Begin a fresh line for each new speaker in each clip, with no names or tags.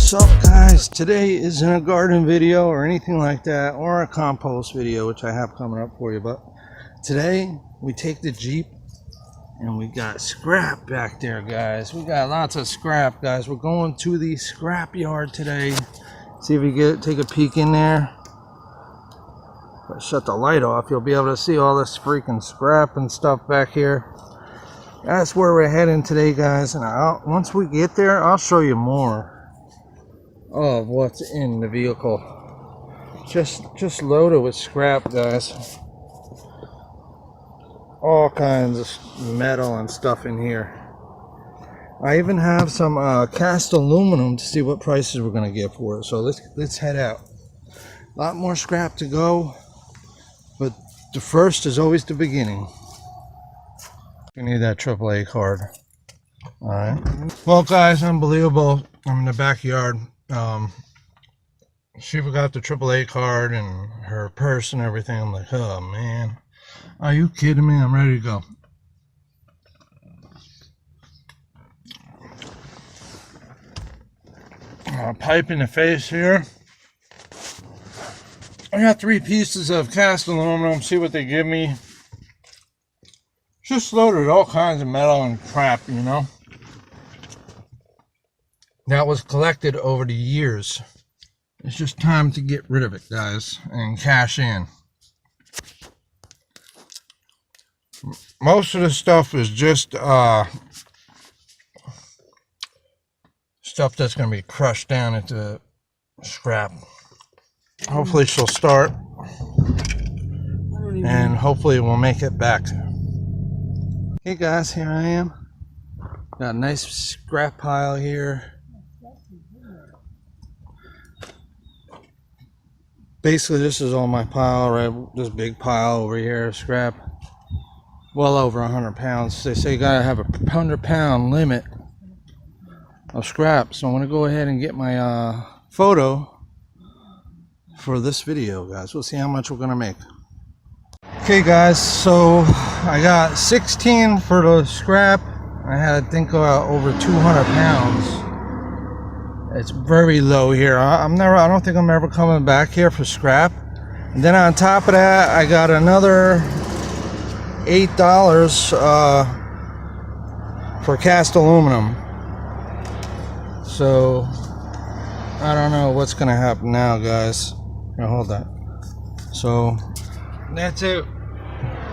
What's up, guys? Today isn't a garden video or anything like that, or a compost video, which I have coming up for you, but today we take the Jeep and we got scrap back there, guys. We got lots of scrap, guys. We're going to the scrap yard today. See if we take a peek in there. If I shut the light off, you'll be able to see all this freaking scrap and stuff back here. That's where we're heading today, guys, and once we get there, I'll show you more of what's in the vehicle. Just loaded with scrap, guys. All kinds of metal and stuff in here. I even have some cast aluminum to see what prices we're gonna get for it. So let's head out. A lot more scrap to go, but the first is always the beginning. You need that AAA card. All right. Well, guys, unbelievable. I'm in the backyard. She forgot the AAA card and her purse and everything. I'm like, oh man, are you kidding me? I'm ready to go. Pipe in the face here. I got 3 pieces of cast aluminum. See what they give me. Just loaded all kinds of metal and crap, you know. That was collected over the years. It's just time to get rid of it, guys, and cash in. Most of the stuff is just stuff that's going to be crushed down into scrap. Hopefully she'll start, and hopefully we'll make it back. Hey guys, here I am. Got a nice scrap pile here. Basically, this is all my pile, right? This big pile over here of scrap. Well over 100 pounds. They say you gotta have a 100-pound limit of scrap. So I'm gonna go ahead and get my photo for this video, guys. We'll see how much we're gonna make. Okay guys, so I got 16 for the scrap. I had, I think, over 200 pounds. It's very low here. I don't think I'm ever coming back here for scrap. And then on top of that, I got another $8 for cast aluminum. So I don't know what's gonna happen now, guys. Now hold that. So that's it.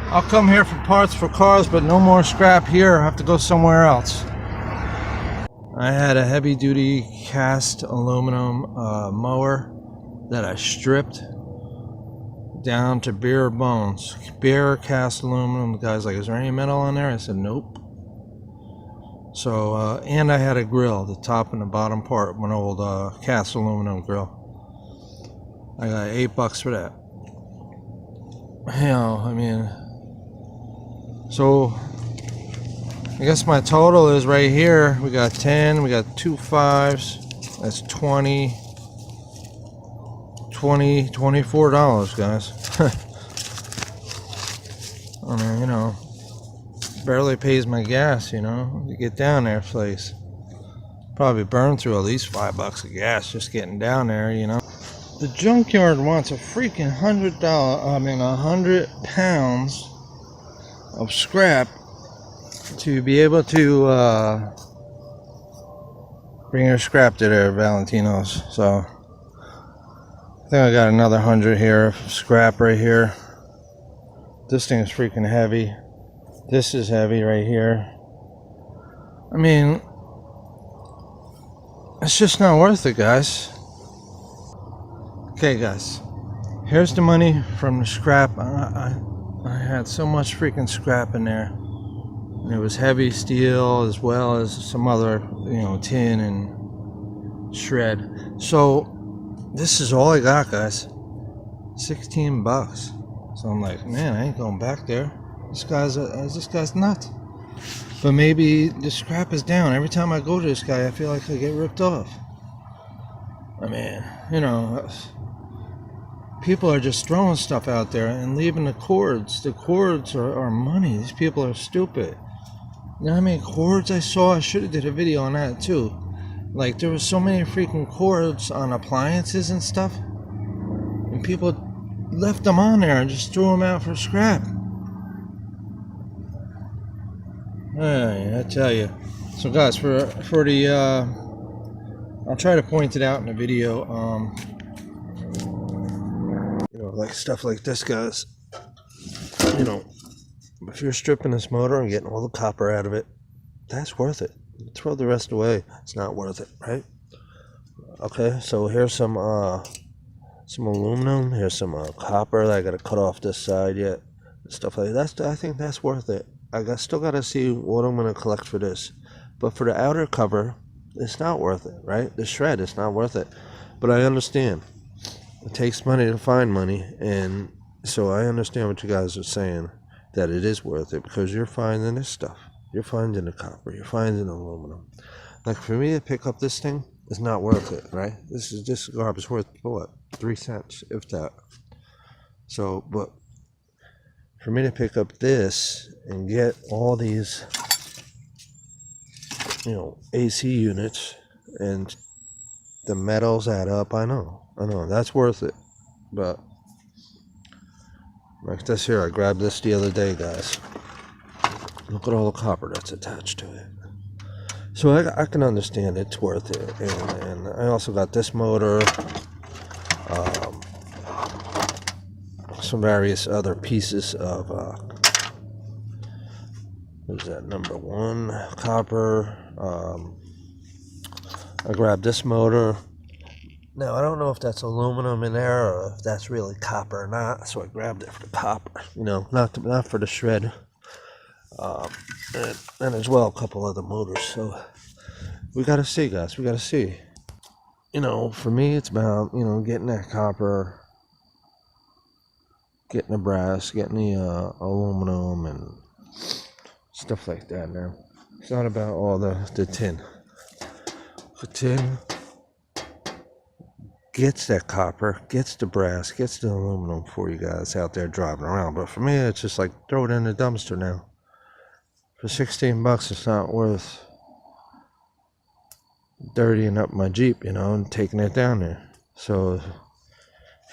I'll come here for parts for cars, but no more scrap here. I have to go somewhere else. I had a heavy duty cast aluminum mower that I stripped down to bare bones. Bare cast aluminum. The guy's like, is there any metal on there? I said, nope. So, and I had a grill, the top and the bottom part, an old cast aluminum grill. I got $8 for that. You know, I mean, so I guess my total is right here. We got 10, we got 2 5s. That's 20, $24, guys. I mean, you know, barely pays my gas, you know, to get down there, place. Probably burn through at least $5 of gas just getting down there, you know. The junkyard wants a freaking $100 100 pounds of scrap to be able to bring your scrap to their Valentino's. So I think I got another 100 here of scrap right here. This thing is freaking heavy. This is heavy right here. I mean, it's just not worth it, guys. Okay guys, here's the money from the scrap. I had so much freaking scrap in there. And it was heavy steel as well as some other, you know, tin and shred. So this is all I got, guys. $16. So I'm like, man, I ain't going back there. This guy's nuts. But maybe the scrap is down. Every time I go to this guy, I feel like I get ripped off. I mean, you know, people are just throwing stuff out there and leaving the cords. The cords are money. These people are stupid. You know how many cords I saw? I should have did a video on that too. Like, there was so many freaking cords on appliances and stuff, and people left them on there and just threw them out for scrap. I tell you. So guys, for the I'll try to point it out in the video. You know, like stuff like this, guys. You know, if you're stripping this motor and getting all the copper out of it, that's worth it. Throw the rest away. It's not worth it, right? Okay, so here's some aluminum. Here's some copper that I got to cut off this side yet. Stuff like that. I think that's worth it. Still got to see what I'm going to collect for this. But for the outer cover, it's not worth it, right? The shred, it's not worth it. But I understand. It takes money to find money. And so I understand what you guys are saying, that it is worth it, because you're finding this stuff. You're finding the copper. You're finding the aluminum. Like, for me to pick up this thing, it's not worth it, right? This garbage is worth, what, 3 cents, if that. So, but for me to pick up this and get all these, you know, AC units, and the metals add up, I know, that's worth it. But like this here, I grabbed this the other day, guys. Look at all the copper that's attached to it. So I can understand it's worth it. And I also got this motor, some various other pieces of what is that, number 1 copper. I grabbed this motor. Now I don't know if that's aluminum in there or if that's really copper or not, so I grabbed it for the copper, you know, not for the shred. And as well a couple other motors. So we gotta see, guys, we gotta see. You know, for me it's about, you know, getting that copper, getting the brass, getting the aluminum and stuff like that. Now it's not about all the tin. The tin gets that copper, gets the brass, gets the aluminum for you guys out there driving around. But for me, it's just like, throw it in the dumpster now. For 16 bucks, it's not worth dirtying up my Jeep, you know, and taking it down there. So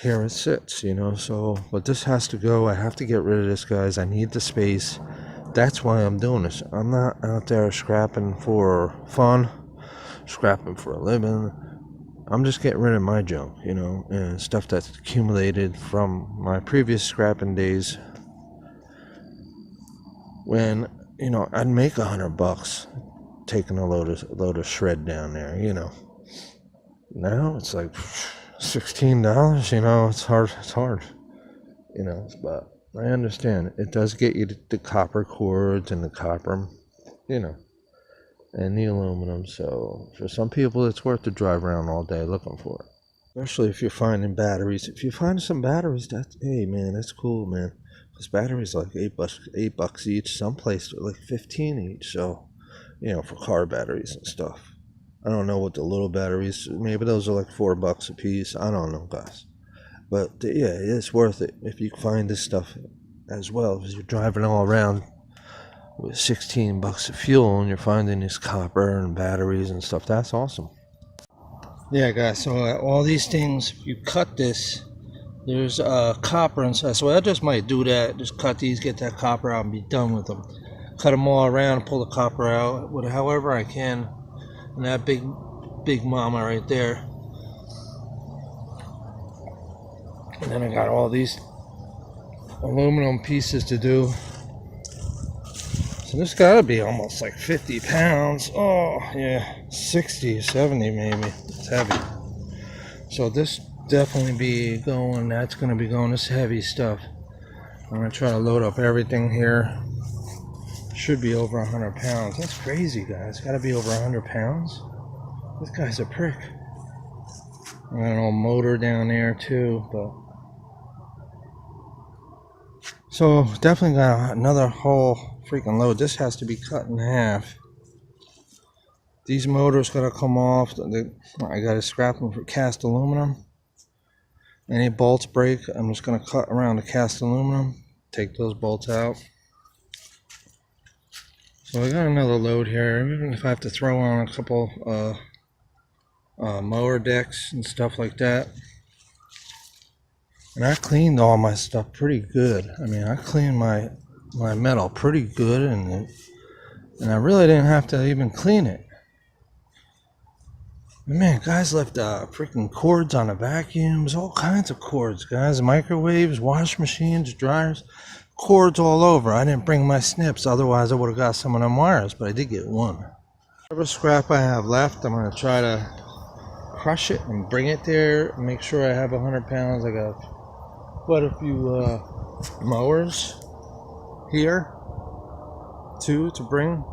here it sits, you know. So, but this has to go. I have to get rid of this, guys. I need the space. That's why I'm doing this. I'm not out there scrapping for fun, scrapping for a living. I'm just getting rid of my junk, you know, and stuff that's accumulated from my previous scrapping days, when, you know, I'd make $100 taking a load of shred down there, you know. Now it's like $16, you know. It's hard, you know. But I understand it does get you the copper cords and the copper, you know, and the aluminum. So for some people, it's worth to drive around all day looking for it. Especially if you're finding batteries. If you find some batteries, hey man, that's cool, man. Because batteries are like $8 each. Some places are like 15 each. So, you know, for car batteries and stuff. I don't know what the little batteries. Maybe those are like $4 a piece. I don't know, guys. But yeah, it's worth it if you find this stuff as well. Because you're driving all around with $16 of fuel and you're finding this copper and batteries and stuff. That's awesome. Yeah, guys, so all these things, if you cut this, there's copper inside. So I just might do that. Just cut these, get that copper out, and be done with them. Cut them all around, pull the copper out, however I can. And that big mama right there. And then I got all these aluminum pieces to do. So this gotta be almost like 50 pounds. Oh, yeah, 60, 70 maybe. It's heavy. So this definitely be going, that's gonna be going, this heavy stuff. I'm gonna try to load up everything here. Should be over 100 pounds. That's crazy, guys. Gotta be over 100 pounds. This guy's a prick. I got an old motor down there too, but. So definitely got another whole freaking load. This has to be cut in half. These motors gotta come off. I gotta scrap them for cast aluminum. Any bolts break, I'm just gonna cut around the cast aluminum, take those bolts out. So I got another load here. Even if I have to throw on a couple mower decks and stuff like that. And I cleaned all my stuff pretty good. I mean, I cleaned my metal pretty good, and I really didn't have to even clean it. Man, guys left freaking cords on the vacuums, all kinds of cords, guys. Microwaves, wash machines, dryers, cords all over. I didn't bring my snips, otherwise I would have got some of them wires, but I did get one. Whatever scrap I have left, I'm going to try to crush it and bring it there. Make sure I have 100 pounds. I got quite a few mowers here, too, to bring.